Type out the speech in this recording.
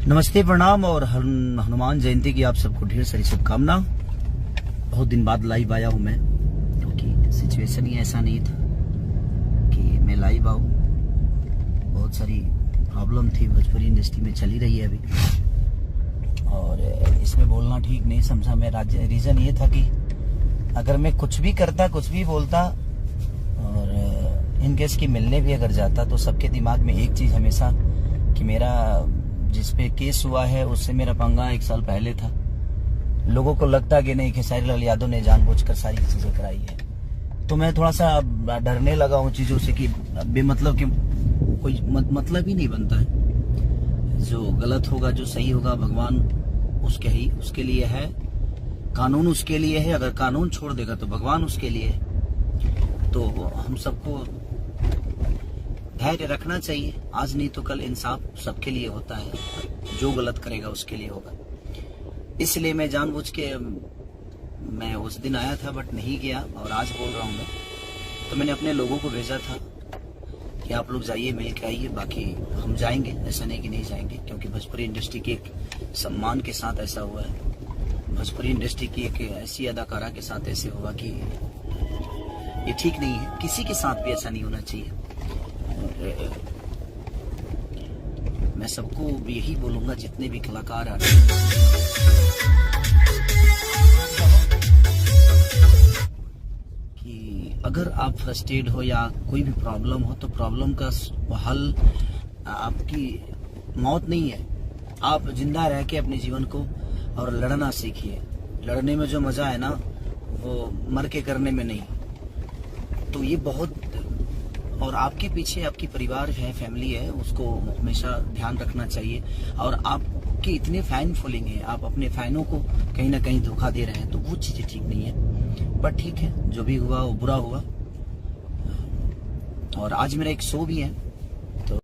नमस्ते, प्रणाम और हनुमान जयंती की आप सबको ढेर सारी शुभकामना। बहुत दिन बाद लाइव आया हूँ मैं, क्योंकि सिचुएशन ही ऐसा नहीं था कि मैं लाइव आऊँ। बहुत सारी प्रॉब्लम थी भोजपुरी इंडस्ट्री में, चली रही है अभी, और इसमें बोलना ठीक नहीं समझा मैं। रीज़न ये था कि अगर मैं कुछ भी करता, कुछ भी बोलता और इनकेस की मिलने भी अगर जाता, तो सबके दिमाग में एक चीज़ हमेशा कि मेरा जिस पे केस हुआ है उससे मेरा पंगा 1 साल पहले था। लोगों को लगता कि नहीं, खेसारी लाल यादव ने जानबूझकर सारी चीज़ें कराई है। तो मैं थोड़ा सा डरने लगा हूँ चीज़ों से कि बेमतलब कि कोई मतलब ही नहीं बनता है। जो गलत होगा, जो सही होगा, भगवान उसके लिए है, कानून उसके लिए है। अगर कानून छोड़ देगा तो भगवान उसके लिए है। तो हम सबको धैर्य रखना चाहिए। आज नहीं तो कल इंसाफ सबके लिए होता है, जो गलत करेगा उसके लिए होगा। इसलिए मैं जानबूझ के मैं उस दिन आया था बट नहीं गया, और आज बोल रहा हूँ मैं। तो मैंने अपने लोगों को भेजा था कि आप लोग जाइए, मिल के आइए, बाकी हम जाएंगे। ऐसा नहीं कि नहीं जाएंगे, क्योंकि भोजपुरी इंडस्ट्री के एक सम्मान के साथ ऐसा हुआ है। भोजपुरी इंडस्ट्री की एक ऐसी अदाकारा के साथ ऐसे हुआ कि ये ठीक नहीं है। किसी के साथ भी ऐसा नहीं होना चाहिए। मैं सबको यही बोलूंगा, जितने भी कलाकार आ रहे हैं, कि अगर आप फ्रस्ट्रेट हो या कोई भी प्रॉब्लम हो, तो प्रॉब्लम का हल आपकी मौत नहीं है। आप जिंदा रह के अपने जीवन को और लड़ना सीखिए। लड़ने में जो मजा है ना, वो मर के करने में नहीं। तो ये बहुत, और आपके पीछे आपकी परिवार है, फैमिली है, उसको हमेशा ध्यान रखना चाहिए। और आपके इतने फैन फॉलोइंग है, आप अपने फैनों को कहीं ना कहीं धोखा दे रहे हैं, तो वो चीजें ठीक नहीं है। बट ठीक है, जो भी हुआ वो बुरा हुआ। और आज मेरा एक शो भी है,